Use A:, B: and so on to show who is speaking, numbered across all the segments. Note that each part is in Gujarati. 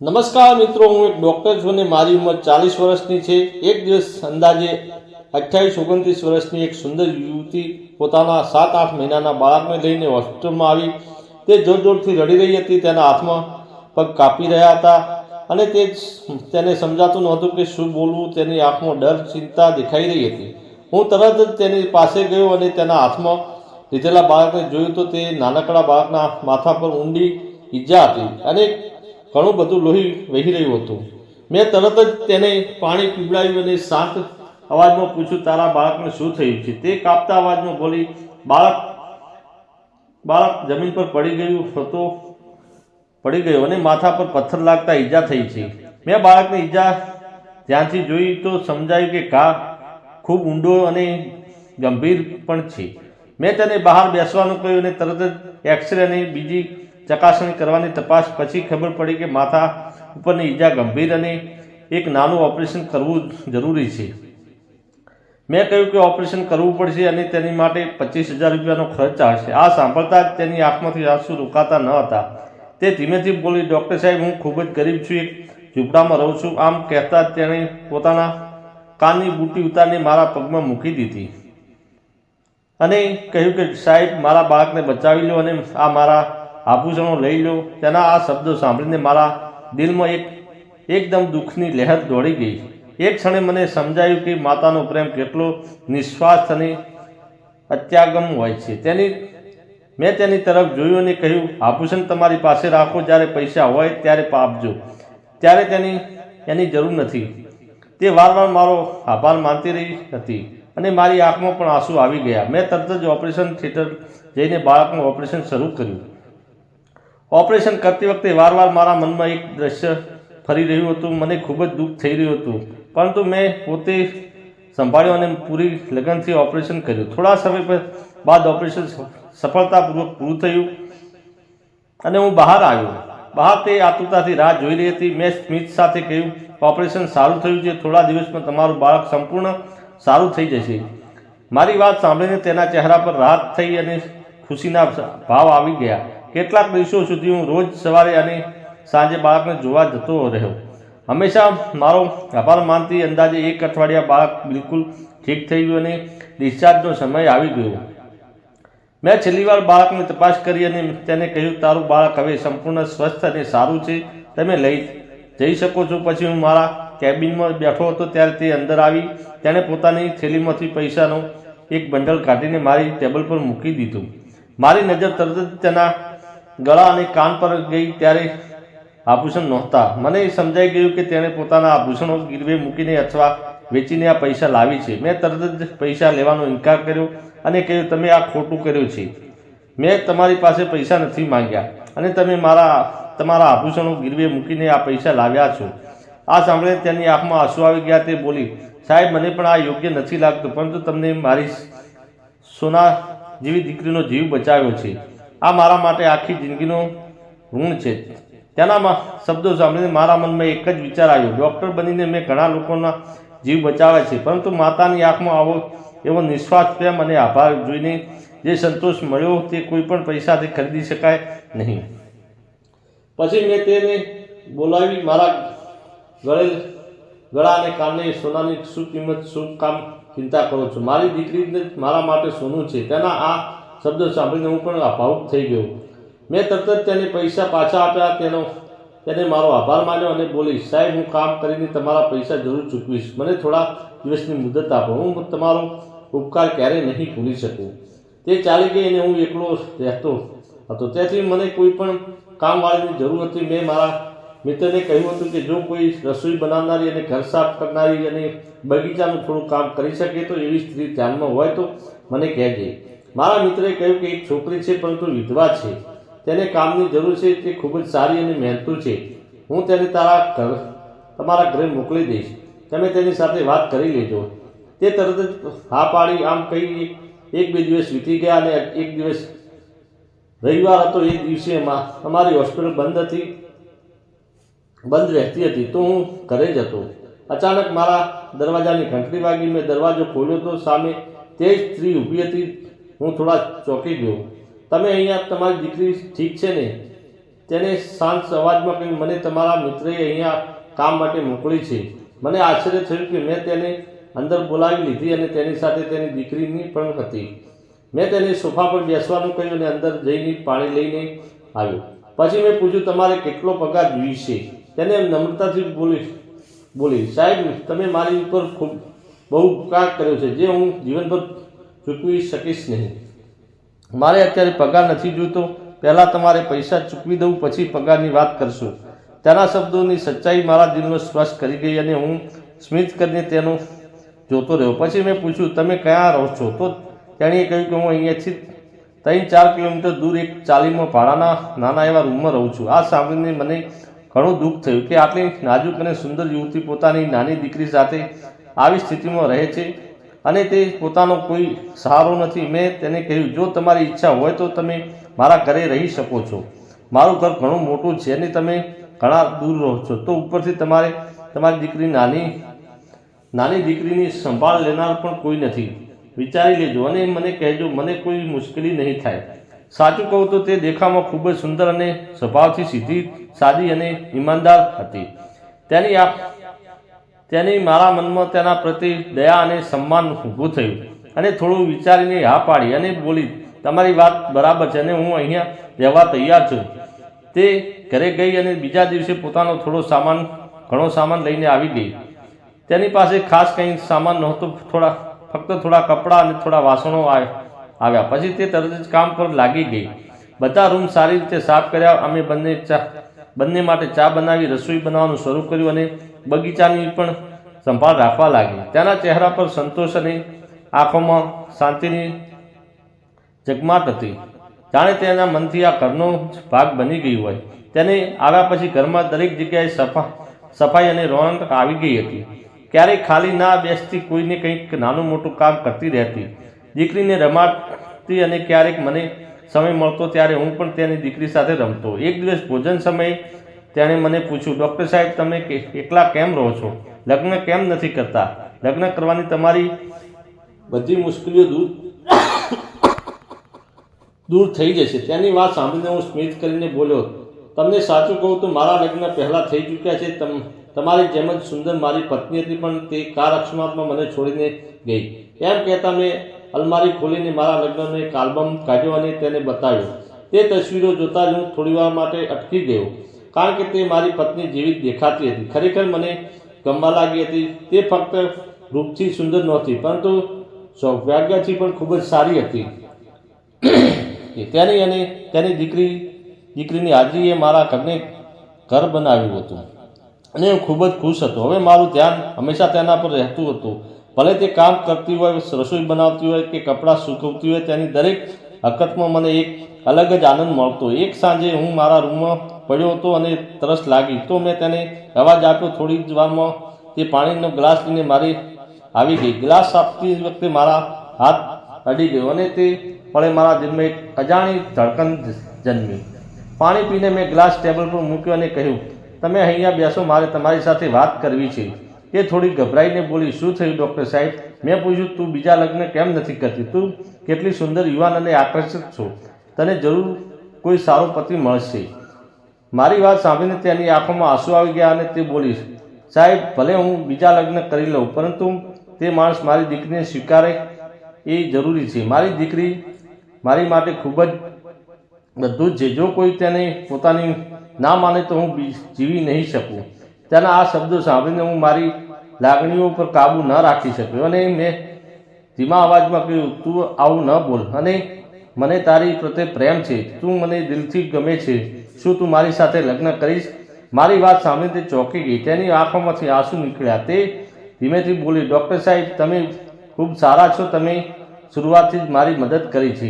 A: નમસ્કાર મિત્રો, હું એક ડૉક્ટર છું અને મારી ઉંમર 40 વર્ષની છે। એક દિવસ અંદાજે 28-29 વર્ષની એક સુંદર યુવતી પોતાના 7-8 મહિનાના બાળકને લઈને હોસ્પિટલમાં આવી। તે જોરથી રડી રહી હતી, તેના હાથમાં પગ કાપી રહ્યા હતા અને તેને સમજાતું નહોતું કે શું બોલવું। તેની આંખમાં ડર, ચિંતા દેખાઈ રહી હતી। હું તરત જ તેની પાસે ગયો અને તેના હાથમાં લીધેલા બાળકને જોયું તો તે નાનકડા બાળકના માથા પર ઊંડી ઈજા હતી અને ઘણું બધું લોહી વહી રહ્યું હતું। મેં તરત જ તેને પાણી પીવડાવ્યું અને શાંત અવાજમાં પૂછ્યું, તારા બાળકને શું થયું છે? તે કાપતા અવાજમાં બોલી, બાળક જમીન પર પડી ગયો અને માથા પર પથ્થર લાગતા ઈજા થઈ છે। મેં બાળકની ઈજા ધ્યાનથી જોઈ તો સમજાયું કે ઘા ખૂબ ઊંડો અને ગંભીર પણ છે। મેં તેને બહાર બેસવાનું કહ્યું અને તરત જ એક્સરે અને બીજી ચકાસણી કરવાની તપાસ પછી ખબર પડી કે માથા ઉપરની ઈજા ગંભીર અને એક નાનું ઓપરેશન કરવું જરૂરી છે। મેં કહ્યું કે ઓપરેશન કરવું પડશે અને તેની માટે 25,000 રૂપિયાનો ખર્ચ આવશે। આ સાંભળતા જ તેની આંખમાંથી આંસુ રોકાતા ન હતા। તે ધીમેથી બોલી, ડૉક્ટર સાહેબ, હું ખૂબ જ ગરીબ છું, એક ઝૂંપડામાં રહું છું। આમ કહેતા તેણે પોતાના કાનની બુટ્ટી ઉતારીને મારા પગમાં મૂકી દીધી અને કહ્યું કે સાહેબ, મારા બાળકને બચાવી લો અને આ મારા આભૂષણો લઈ લો। તેના આ શબ્દો સાંભળીને મારા દિલમાં એકદમ દુઃખની લહેર દોડી ગઈ। એક ક્ષણે મને સમજાયું કે માતાનો પ્રેમ કેટલો નિસ્વાર્થ અને અત્યાગમ હોય છે। મેં તેની તરફ જોયું અને કહ્યું, આભૂષણ તમારી પાસે રાખો, જ્યારે પૈસા હોય ત્યારે આપજો, ત્યારે એની જરૂર નથી। તે વારવાર મારો આભાર માનતી રહી હતી અને મારી આંખમાં પણ આંસુ આવી ગયા। મેં તરત જ ઓપરેશન થિયેટર જઈને બાળકનું ઓપરેશન શરૂ કર્યું। ઓપરેશન કરતી વખતે વારવાર મારા મનમાં એક દ્રશ્ય ફરી રહ્યું હતું। મને ખૂબ જ દુઃખ થઈ રહ્યું હતું, પરંતુ મેં પોતે સંભાળ્યો અને પૂરી લગનથી ઓપરેશન કર્યું। થોડા સમય બાદ ઓપરેશન સફળતાપૂર્વક પૂરું થયું અને હું બહાર આવ્યો। બહાર તે આતુરતાથી રાહ જોઈ રહી હતી। મેં સ્મિત સાથે કહ્યું, ઓપરેશન સારું થયું છે, થોડા દિવસમાં તમારું બાળક સંપૂર્ણ સારું થઈ જશે। મારી વાત સાંભળીને તેના ચહેરા પર રાહત થઈ અને ખુશીના ભાવ આવી ગયા। કેટલાક દિવસો સુધી હું રોજ સવારે અને સાંજે બાળકને જોવા જતો રહ્યો, હંમેશા મારો આભાર માનતી। અંદાજે 1 અઠવાડિયા બાળક બિલકુલ ઠીક થઈ ગયું અને ડિસ્ચાર્જનો સમય આવી ગયો। મેં છેલ્લી વાર બાળકની તપાસ કરી અને તેને કહ્યું, તારું બાળક હવે સંપૂર્ણ સ્વસ્થ અને સારું છે, તમે લઈ જઈ શકો છો। પછી હું મારા કેબિનમાં બેઠો હતો ત્યારે તે અંદર આવી। તેણે પોતાની થેલીમાંથી પૈસાનો એક બંડલ કાઢીને મારી ટેબલ પર મૂકી દીધું। મારી નજર તરત જ તેના ગળા અને કાન પર ગઈ, ત્યારે આભૂષણ નહોતા। મને સમજાઈ ગયું કે તેણે પોતાના આભૂષણો ગીરવે મૂકીને અથવા વેચીને આ પૈસા લાવી છે। મેં તરત જ પૈસા લેવાનો ઇનકાર કર્યો અને કહ્યું, તમે આ ખોટું કર્યું છે। મેં તમારી પાસે પૈસા નથી માંગ્યા અને તમે તમારા આભૂષણો ગીરવે મૂકીને આ પૈસા લાવ્યા છો। આ સાંભળીને તેની આંખમાં આંસુ આવી ગયા। તે બોલી, સાહેબ, મને પણ આ યોગ્ય નથી લાગતું, પરંતુ તમને મારી સોના જેવી દીકરીનો જીવ બચાવ્યો છે। આ મારા માટે આખી જિંદગીનો ઋણ છે। તેના શબ્દો સાંભળીને મારા મનમાં એક જ વિચાર આવ્યો, ડૉક્ટર બનીને મેં ઘણા લોકોના જીવ બચાવ્યા છે, પરંતુ માતાની આંખમાં એવો નિસ્વાર્થ પ્રેમ અને આભાર જોઈને જે સંતોષ મળ્યો તે કોઈ પણ પૈસાથી ખરીદી શકાય નહીં। પછી મેં તેને બોલાવી, મારા ગળા અને કાનને સોનાની શું કિંમત, શું કામ ચિંતા કરો છો? મારી દીકરીને મારા માટે સોનું છે। તેના આ શબ્દો સાંભળીને હું પણ ભાવુક થઈ ગયો। મેં તરત જ તેને પૈસા પાછા આપ્યા, તેને મારો આભાર માન્યો અને બોલી, સાહેબ, હું કામ કરીને તમારા પૈસા જરૂર ચૂકવીશ, મને થોડા દિવસની મુદત આપો, હું તમારો ઉપકાર ક્યારેય નહીં ભૂલી શકું। તે ચાલી ગઈ અને હું એકલો રહેતો હતો, તેથી મને કોઈ પણ કામવાળીની જરૂર નથી। મેં મારા મિત્રને કહ્યું હતું કે જો કોઈ રસોઈ બનાવનારી અને ઘર સાફ કરનારી અને બગીચાનું થોડું કામ કરી શકે તો એવી સ્ત્રી ધ્યાનમાં હોય તો મને કહેજે। મારા મિત્રએ કહ્યું કે એક છોકરી છે, પરંતુ વિધવા છે, તેને કામની જરૂર છે, તે ખૂબ જ સારી અને મહેનતુ છે, હું તેને તમારા ઘરે મોકલી દઈશ, તમે તેની સાથે વાત કરી લેજો। તે તરત જ હા પાડી। આમ કહી 1-2 દિવસ વીતી ગયા અને એક દિવસ રવિવાર હતો। એ દિવસે અમારી હોસ્પિટલ બંધ રહેતી હતી, તો હું ઘરે જ હતો। અચાનક મારા દરવાજાની ઘંટડી વાગી। મેં દરવાજો ખોલ્યો તો સામે તે જ સ્ત્રી ઊભી હતી। હું થોડા ચોંકી ગયો। તમે અહીંયા, તમારી દીકરી ઠીક છે ને? તેને શાંત અવાજમાં કહ્યું, મને તમારા મિત્રએ અહીંયા કામ માટે મોકલી છે. મને આશ્ચર્ય થયું કે મેં તેને અંદર બોલાવી લીધી અને તેની સાથે તેની દીકરીની પણ હતી. મેં તેને સોફા પર બેસવાનું કહ્યું અને અંદર જઈને પાણી લઈને આવ્યો. પછી મેં પૂછ્યું, તમારે કેટલો પગાર જોઈશે? તેને નમ્રતાથી બોલી, સાહેબ, તમે મારી ઉપર બહુ ઉપકાર કર્યો છે જે હું જીવનભર ચૂકવી શકીશ નહીં. મારે અત્યારે પગાર નથી જોઈતો. પહેલાં તમારે પૈસા ચૂકવી દઉં, પછી પગારની વાત કરશું. તેના શબ્દોની સચ્ચાઈ મારા દિલનો સ્પર્શ કરી ગઈ અને હું સ્મિત કરીને તેનો જોતો રહ્યો. પછી મેં પૂછ્યું, તમે ક્યાં રહો છો? તો તેણીએ કહ્યું કે હું અહીંયાથી 3-4 કિલોમીટર દૂર એક ચાલીમાં ભાડાના નાના એવા રૂમમાં રહું છું. આ સાંભળીને મને ઘણું દુઃખ થયું કે આટલી નાજુક અને સુંદર યુવતી પોતાની નાની દીકરી સાથે આવી સ્થિતિમાં રહે છે અને તે પોતાનો કોઈ સહારો નથી. મેં તેને કહ્યું, જો તમારી ઈચ્છા હોય તો તમે મારા ઘરે રહી શકો છો. મારું ઘર ઘણું મોટું છે અને તમે ઘણા દૂર રહો છો, તો ઉપરથી તમારી દીકરી નાની દીકરીની સંભાળ લેનાર પણ કોઈ નથી. વિચારી લેજો અને મને કહેજો, મને કોઈ મુશ્કેલી નહીં થાય. સાચું કહું તો તે દેખાવમાં ખૂબ જ સુંદર અને સ્વભાવથી સીધી, સાદી અને ઈમાનદાર હતી. તેની મારા મનમાં તેના પ્રત્યે દયા અને સન્માન ઊભું થયું અને થોડું વિચારીને હા પાડી અને બોલી, તમારી વાત બરાબર છે અને હું અહીંયા રહેવા તૈયાર છું. તે ઘરે ગઈ અને બીજા દિવસે પોતાનો ઘણો સામાન લઈને આવી ગઈ. તેની પાસે ખાસ કંઈ સામાન નહોતો, ફક્ત થોડા કપડાં અને થોડા વાસણો આવ્યા. પછી તે તરત જ કામ પર લાગી ગઈ. બધા રૂમ સારી રીતે સાફ કર્યા. અમે બંને માટે ચા બનાવી, રસોઈ બનાવવાનું શરૂ કર્યું અને બગીચાની પણ સંભાળ રાખવા લાગી. તેના ચહેરા પર સંતોષ અને આંખોમાં શાંતિની ઝગમગાટ હતી, જાણે તેના મનથી આ ઘરનો ભાગ બની ગઈ હોય. તેને આવ્યા પછી ઘરમાં દરેક જગ્યાએ સફાઈ અને રોનક આવી ગઈ હતી. ક્યારેય ખાલી ના બેસતી, કોઈને કંઈક નાનું મોટું કામ કરતી રહેતી, દીકરીને રમાડતી અને ક્યારેક મને સમય મળતો ત્યારે હું પણ તેની દીકરી સાથે રમતો. એક દિવસ ભોજન સમયે તેણે મને પૂછ્યું, ડૉક્ટર સાહેબ, તમે એકલા કેમ રહો છો? લગ્ન કેમ નથી કરતા? લગ્ન કરવાની તમારી બધી મુશ્કેલીઓ દૂર થઈ જશે. તેની વાત સાંભળીને હું સ્મિત કરીને બોલ્યો, તમને સાચું કહું તો મારા લગ્ન પહેલાં થઈ ચૂક્યા છે. તમારી જેમ જ સુંદર મારી પત્ની હતી, પણ તે કાર અકસ્માતમાં મને છોડીને ગઈ. એમ કહેતા મેં અલમારી ખોલીને મારા લગ્નનો એક આલ્બમ કાઢ્યો અને તેને બતાવ્યો. તે તસવીરો જોતા જ હું થોડીવાર માટે અટકી ગયો, કારણ કે તે મારી પત્ની જેવી દેખાતી હતી. ખરેખર મને ગમવા લાગી હતી. તે ફક્ત રૂપથી સુંદર નહોતી, પરંતુ સૌભાગ્યથી પણ ખૂબ જ સારી હતી. તેની અને તેની દીકરીની હાજરીએ મારા ઘર બનાવ્યું હતું અને હું ખૂબ જ ખુશ હતો. હવે મારું ધ્યાન હંમેશા તેના પર રહેતું હતું. ભલે તે કામ કરતી હોય, રસોઈ બનાવતી હોય કે કપડાં સૂકવતી હોય, તેની દરેક હરકતમાં મને એક અલગ જ આનંદ મળતો. એક સાંજે હું મારા રૂમમાં પડ્યો હતો અને તરસ લાગી, તો મેં તેને અવાજ આપ્યો. થોડી જ વારમાં તે પાણીનો ગ્લાસ લઈને મારી આવી ગઈ. ગ્લાસ આપતી વખતે મારા હાથ અડી ગયો અને તે પળે મારા દિલમાં એક અજાણી ધડકન જન્મી. પાણી પીને મેં ગ્લાસ ટેબલ પર મૂક્યો અને કહ્યું, તમે અહીંયા બેસો, મારે તમારી સાથે વાત કરવી છે. તે થોડી ગભરાઈને બોલી, શું થયું ડૉક્ટર સાહેબ? મેં પૂછ્યું, તું બીજા લગ્ન કેમ નથી કરતી? તું કેટલી સુંદર, યુવાન અને આકર્ષક છો. તને જરૂર કોઈ સારો પતિ મળશે. મારી વાત સાંભળીને તેની આંખોમાં આંસુ આવી ગયા અને તે બોલી, સાહેબ, ભલે હું બીજા લગ્ન કરી લઉં, પરંતુ તે માણસ મારી દીકરીને સ્વીકારે એ જરૂરી છે. મારી દીકરી મારી માટે ખૂબ જ બધું જ છે. જો કોઈ તેને પોતાની ના માને તો હું જીવી નહીં શકું. તેના આ શબ્દો સાંભળીને હું મારી લાગણીઓ પર કાબૂ ન રાખી શક્યો અને મેં ધીમા અવાજમાં કહ્યું, તું આવું ન બોલ અને મને તારી પ્રત્યે પ્રેમ છે. તું મને દિલથી ગમે છે. શું તું મારી સાથે લગ્ન કરીશ? મારી વાત સાંભળીને તે ચોંકી ગઈ. તેની આંખોમાંથી આંસુ નીકળ્યા. તે ધીમેથી બોલી, ડૉક્ટર સાહેબ, તમે ખૂબ સારા છો. તમે શરૂઆતથી જ મારી મદદ કરી છે,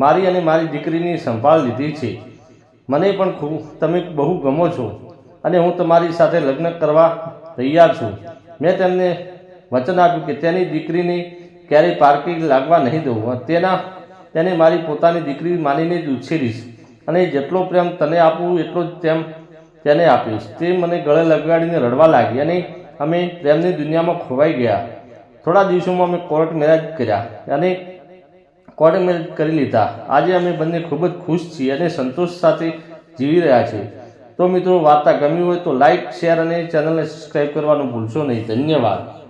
A: મારી અને મારી દીકરીની સંભાળ લીધી છે. મને પણ તમે બહુ ગમો છો અને હું તમારી સાથે લગ્ન કરવા તૈયાર છું. મેં તેમને વચન આપ્યું કે તેની દીકરીને ક્યારેય પારકી લાગવા નહીં દઉં. તેને મારી પોતાની દીકરી માનીને જ ઉછેરીશ અને જેટલો પ્રેમ તને આપું એટલો જ તેને આપીશ. તે મને ગળે લગાડીને રડવા લાગી અને અમે પ્રેમની દુનિયામાં ખોવાઈ ગયા. થોડા દિવસોમાં અમે કોર્ટ મેરેજ કર્યા અને કોર્ટ મેરેજ કરી લીધા. આજે અમે બંને ખૂબ જ ખુશ છીએ અને સંતોષ સાથે જીવી રહ્યા છે. તો મિત્રો વાર્તા ગમી હોય તો લાઇક, શેર અને ચેનલને સબસ્ક્રાઈબ કરવાનું ભૂલશો નહીં. ધન્યવાદ.